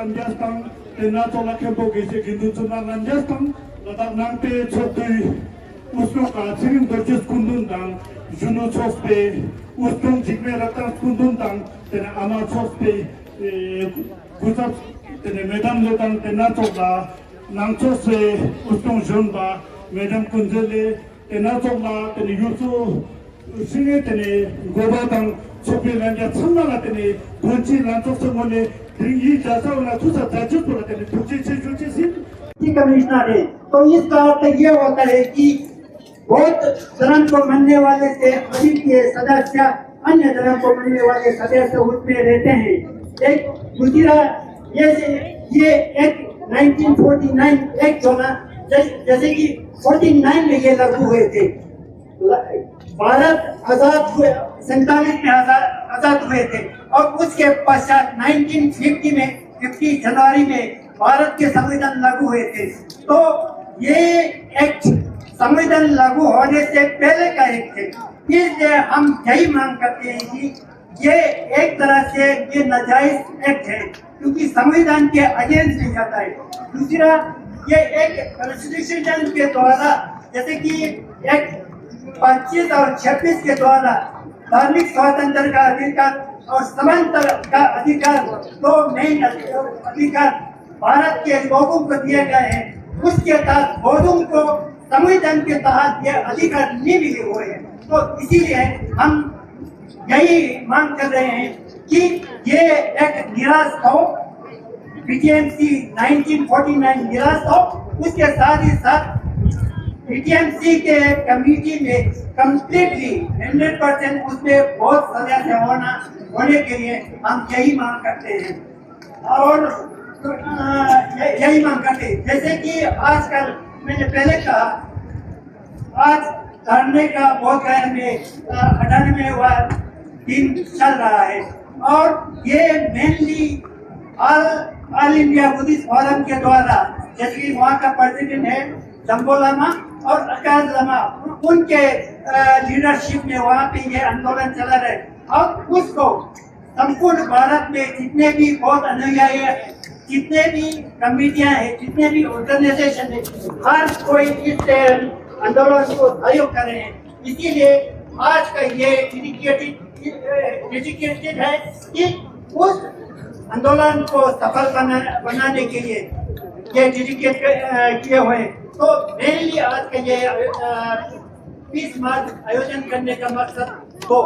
lanjastang tenato la kempo gese gindutsuna lanjastang ladak nangte chotui usno ka chirim dorjes kundundang juno chospe ustung jikme ratang kundundang tena ama chospe guzap tena medam lotang tenato la nangchose ustung junba medam kunjele tenato la tena yusu singe tena gobatang chope lanja chamala tena gonchi lanchose mole ringi jasaula tusa tajupura tena tuche chejuche sin commissioner है तो इसका अर्थ ये होता है कि बहुत धर्म को मानने वाले से अधिक के सदस्य अन्य धर्म को मानने वाले सदस्य उसमें रहते हैं। एक दूसरा ये एक 1949 एक जो ना जैसे कि 49 में ये लागू हुए थे। भारत आजाद हुए 47 में आजाद हुए थे और उसके पश्चात 1950 में 50 जनवरी में भारत के संविधान लागू हुए थे। तो ये एक्ट संविधान लागू होने से पहले का एक्ट है, इसलिए हम यही मांग करते हैं कि ये एक तरह से ये नाजायज एक्ट है क्योंकि संविधान के अगेंस्ट नहीं जाता है। दूसरा ये एक कॉन्स्टिट्यूशन के द्वारा जैसे कि एक्ट 25 और 26 के द्वारा धार्मिक स्वातंत्र का अधिकार और समानता का अधिकार दो मेन अधिकार भारत के लोगों को दिए गए हैं, उसके तहत बौद्धों को संविधान के तहत ये अधिकार नहीं मिले हुए हैं। तो इसीलिए हम यही मांग कर रहे हैं कि ये एक निराश हो, बीटीएमसी 1949 निराश हो। उसके साथ ही साथ बीटीएमसी के कमेटी में कम्प्लीटली 100% उसमें बहुत सदस्य होने के लिए हम यही मांग करते हैं और यही मांग करते हैं। जैसे कि आजकल मैंने पहले कहा आज धरने का बहुत गैर में 98वां दिन चल रहा है और ये mainly all India Buddhist forum के द्वारा जैसे कि वहाँ का प्रेसिडेंट है जम्बो लामा और आकाश लामा, उनके लीडरशिप में वहाँ पे ये आंदोलन चला रहा है और उसको संपूर्ण भारत में जितने भी बहुत अनुयायी जितने भी कमेटियां हैं, जितने भी ऑर्गेनाइजेशन है, हर कोई इस आंदोलन को सहयोग कर रहे हैं। इसीलिए आज का ये डेडिकेटेड है कि उस आंदोलन को सफल बनाने के लिए ये डेडिकेट किए हुए। तो मेनली आज का ये पीस मार्च आयोजन करने का मकसद तो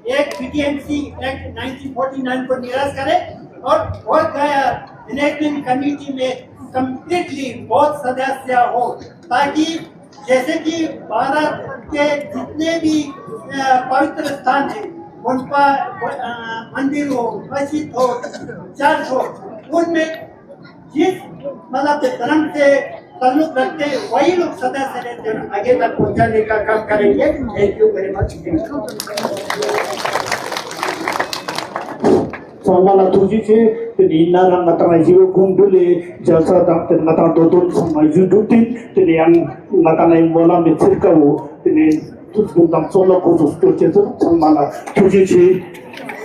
एक बीटीएमसी एक्ट 1949 को निराश करे और बहुत गया इलेक्शन कमेटी में कम्प्लीटली बहुत सदस्य हो ताकि जैसे कि भारत के जितने भी पवित्र स्थान हैं उन पर मंदिर हो, मस्जिद हो, चर्च हो, उनमें जिस मतलब धर्म से ताल्लुक रखते हैं वही लोग सदस्य रहते हैं, आगे तक पहुंचाने का काम करेंगे। Thank you very much. Samala tuji che teni nara natanga jiwa kumbule jasa tak teni natanga dodon sama yudutin teni yang natanga imbola mechirka wo teni tutbundam sola kuzus kyoche samala tuji che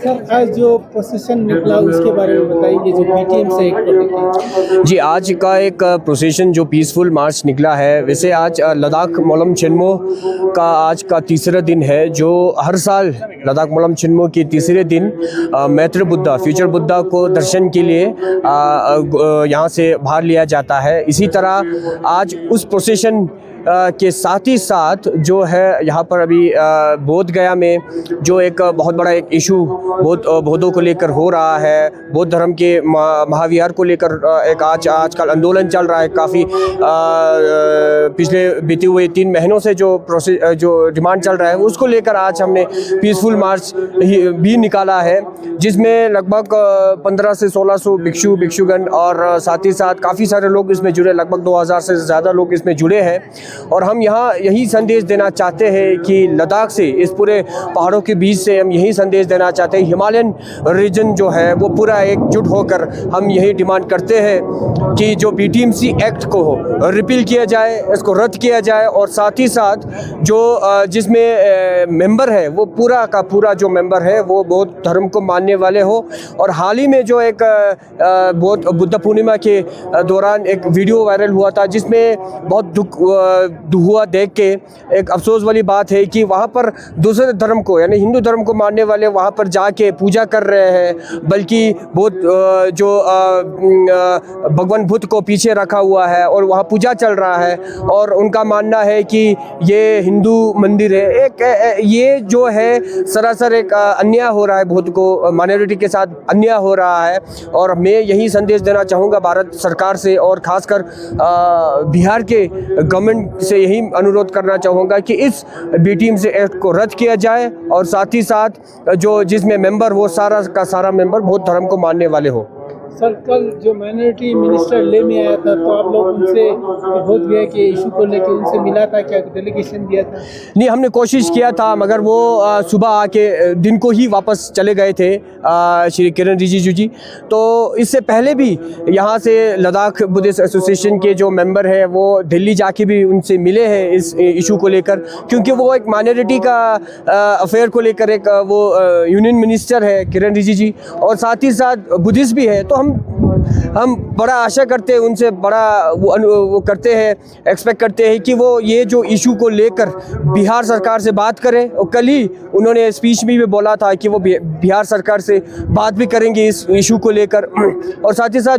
sir आज जो procession निकला उसके बारे में बताइए जो BTM से एक जी आज का एक प्रोसेशन जो पीसफुल मार्च निकला है। वैसे आज लद्दाख मोलम छिन्मो का आज का तीसरा दिन है जो हर साल लद्दाख मोलम छिन्मो के तीसरे दिन मैत्र बुद्धा फ्यूचर बुद्धा को दर्शन के लिए यहाँ से भाग लिया जाता है। इसी तरह आज उस प्रोसेशन के साथ ही साथ जो है यहाँ पर अभी बोध गया में जो एक बहुत बड़ा एक इशू बौद्धों को लेकर हो रहा है, बौद्ध धर्म के महाविहार को लेकर एक आजकल आंदोलन चल रहा है काफ़ी पिछले बीते हुए 3 महीनों से जो डिमांड चल रहा है उसको लेकर आज हमने पीसफुल मार्च भी निकाला है जिसमें लगभग 1500 से 1600 भिक्षुगण और साथ ही साथ काफ़ी सारे लोग इसमें जुड़े, लगभग 2000 से ज़्यादा लोग इसमें जुड़े हैं। और हम यहाँ यही संदेश देना चाहते हैं कि लद्दाख से, इस पूरे पहाड़ों के बीच से हम यही संदेश देना चाहते हैं, हिमालयन रीजन जो है वो पूरा एकजुट होकर हम यही डिमांड करते हैं कि जो BTMC एक्ट को रिपील किया जाए, इसको रद्द किया जाए, और साथ ही साथ जो जिसमें मेंबर है वो पूरा का पूरा जो मेंबर है वो बौद्ध धर्म को मानने वाले हो। और हाल ही में जो एक बहुत बुद्ध पूर्णिमा के दौरान एक वीडियो वायरल हुआ था जिसमें बहुत दुख हुआ देख के, एक अफसोस वाली बात है कि वहाँ पर दूसरे धर्म को यानी हिंदू धर्म को मानने वाले वहाँ पर जाके पूजा कर रहे हैं, बल्कि बहुत जो भगवान बुद्ध को पीछे रखा हुआ है और वहाँ पूजा चल रहा है, और उनका मानना है कि ये हिंदू मंदिर है। एक ये जो है सरासर एक अन्याय हो रहा है, बुद्ध को माइनॉरिटी के साथ अन्याय हो रहा है। और मैं यही संदेश देना चाहूँगा भारत सरकार से, और ख़ासकर बिहार के गवर्नमेंट से यही अनुरोध करना चाहूँगा कि इस BTMC एक्ट को रद्द किया जाए, और साथ ही साथ जो जिसमें मेंबर वो सारा का सारा मेंबर बौद्ध धर्म को मानने वाले हो। सर, कल जो माइनॉरिटी मिनिस्टर ले में आया था तो आप लोग उनसे बोध गया कि इशू को लेकर उनसे मिला था, क्या डेलीगेशन दिया था? नहीं, हमने कोशिश किया था, मगर वो सुबह आके दिन को ही वापस चले गए थे श्री किरण रिजिजू जी। तो इससे पहले भी यहाँ से लद्दाख बुद्धिस्ट एसोसिएशन के जो मेंबर हैं वो दिल्ली जाके भी उनसे मिले हैं इस इशू को लेकर, क्योंकि वो एक माइनॉरिटी का अफेयर को लेकर एक वो यूनियन मिनिस्टर है किरण रिजिजू जी, और साथ ही साथ बुद्धिस्ट भी है। तो हम बड़ा आशा करते हैं उनसे, बड़ा वो करते हैं, एक्सपेक्ट करते हैं कि वो ये जो इशू को लेकर बिहार सरकार से बात करें। और कल ही उन्होंने स्पीच में भी बोला था कि वो बिहार सरकार से बात भी करेंगे इस इशू को लेकर। और साथ ही साथ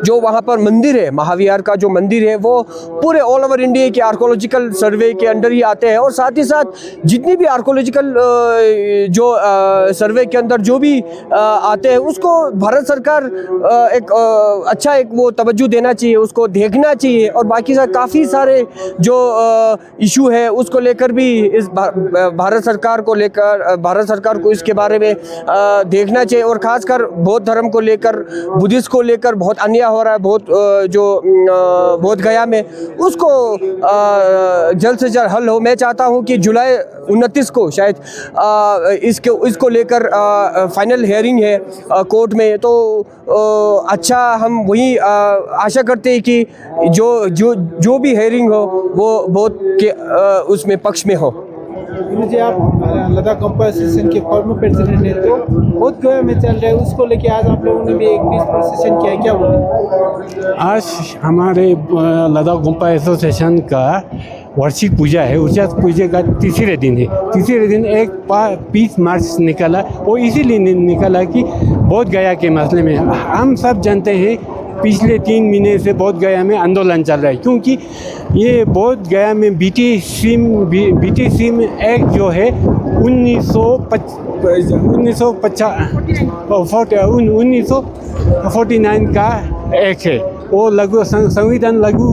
जो वहाँ पर मंदिर है, महाविहार का जो मंदिर है, वो पूरे ऑल ओवर इंडिया के आर्कोलॉजिकल सर्वे के अंडर ही आते हैं। और साथ ही साथ जितनी भी आर्कोलॉजिकल जो सर्वे के अंदर जो भी आते हैं उसको भारत सरकार एक अच्छा एक वो तवज्जो देना चाहिए, उसको देखना चाहिए। और बाकी काफ़ी सारे जो इशू है उसको लेकर भी इस भारत सरकार को इसके बारे में देखना चाहिए। और ख़ासकर बौद्ध धर्म को लेकर, बुद्धिस्ट को लेकर बहुत अन्याय हो रहा है, बहुत जो बोध गया में, उसको जल्द से जल्द हल हो। मैं चाहता हूं कि जुलाई 29 को शायद इसको लेकर फाइनल हियरिंग है कोर्ट में। तो अच्छा, हम वही आशा करते हैं कि जो भी हियरिंग हो वो बौद्ध के उसमें पक्ष में हो। जी, आप लद्दाख गंपा एसोसिएशन के फॉर्मर प्रेसिडेंट हैं, तो बहुत गया में चल रहा है, उसको लेके आज आप लोगों ने भी एक पीस प्रोसेशन किया, क्या बोले? आज हमारे लद्दाख गंपा एसोसिएशन का वार्षिक पूजा है। उस पूजा का तीसरे दिन है। तीसरे दिन एक पीस मार्च निकाला, वो इसीलिए निकाला कि बोध गया के मसले में हम सब जानते हैं पिछले 3 महीने से बोध गया में आंदोलन चल रहा है, क्योंकि ये बोध गया में BTMC एक्ट जो है 1949 का एक्ट है। वो संविधान लागू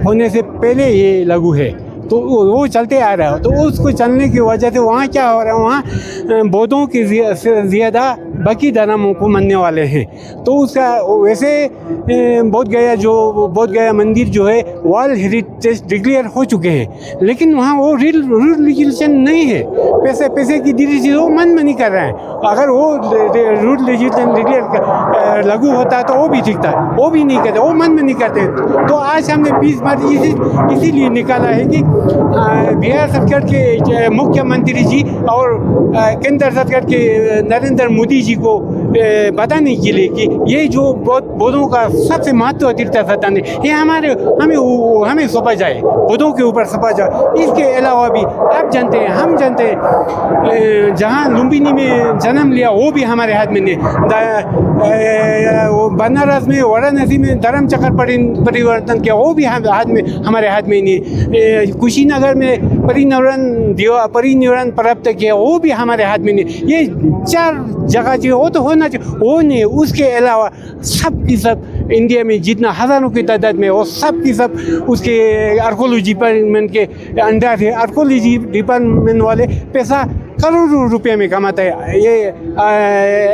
होने से पहले ये लागू है, तो वो चलते आ रहा है। तो उसको चलने की वजह से वहाँ क्या हो रहा है, वहाँ बौद्धों की ज़्यादा बाकी धर्मों को मानने वाले हैं। तो उसका वैसे बोध गया मंदिर जो है वर्ल्ड हेरिटेज डिक्लेयर हो चुके हैं, लेकिन वहाँ वो रूल रेगुलेशन नहीं है। पैसे की दृष्टि से वो मन कर रहे हैं। अगर वो रूल रेगुलेशन डिक्लेयर लागू होता तो वो भी ठीक था, वो भी नहीं करते, वो मन नहीं करते। तो आज हमने पीस मार्च इसीलिए निकाला है कि बिहार सरकार के मुख्यमंत्री जी और केंद्र सरकार के नरेंद्र मोदी जी को बताने के लिए कि ये जो बौद्धों का सबसे महत्व तीर्थ स्थान है, ये हमें सौंपा जाए, बौद्धों के ऊपर सौंपा जाए। इसके अलावा भी आप जानते हैं, हम जानते हैं, जहाँ लुम्बिनी में जन्म लिया वो भी हमारे हाथ में नहीं। बनारस में, वाराणसी में धर्म चक्र परिवर्तन किया, वो भी हमारे हाथ में नहीं। कुशीनगर में परिनिर्वाण प्राप्त किया, वो भी हमारे हाथ में नहीं। ये 4 जगह जो वो तो होना चाहिए, वो नहीं। उसके अलावा सब की सब इंडिया में जितना हज़ारों की तादाद में, वो सब की सब उसके आर्कोलॉजी डिपार्टमेंट के अंडर है। आर्कोलॉजी डिपार्टमेंट वाले पैसा करोड़ों रुपए में कमाता है। ये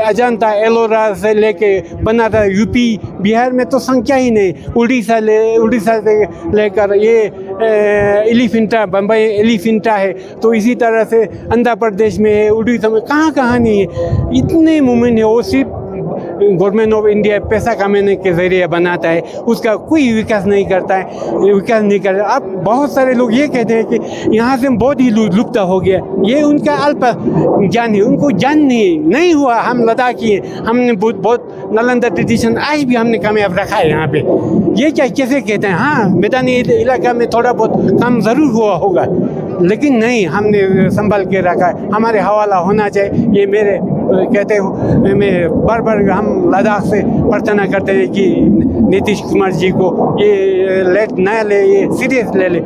अजंता एलोरा से लेके बनाता यूपी बिहार में तो संख्या ही नहीं, उड़ीसा से लेकर ये एलिफेंटा बम्बई एलिफेंटा है, तो इसी तरह से आंध्र प्रदेश में है, उड़ीसा में कहाँ नहीं है। इतने मूवमेंट है, वो सिर्फ गवर्नमेंट ऑफ इंडिया पैसा कमाने के जरिए बनाता है, उसका कोई विकास नहीं करता है। अब बहुत सारे लोग ये कहते हैं कि यहाँ से बहुत ही लुप्त हो गया, ये उनका अल्प ज्ञान है, उनको ज्ञान नहीं हुआ। हम लद्दाखी हैं, हमने बहुत नालंदा ट्रेडिशन आज भी हमने कामयाब रखा है यहाँ पे। ये क्या कैसे कहते हैं? हाँ, मैदानी इलाका में थोड़ा बहुत काम ज़रूर हुआ होगा, लेकिन नहीं, हमने संभाल के रखा है, हमारे हवाला होना चाहिए। ये मेरे कहते हो, मैं बार हम लद्दाख से प्रार्थना करते हैं कि नीतीश कुमार जी को ये लेट ना ले, ये सीरियस ले ले।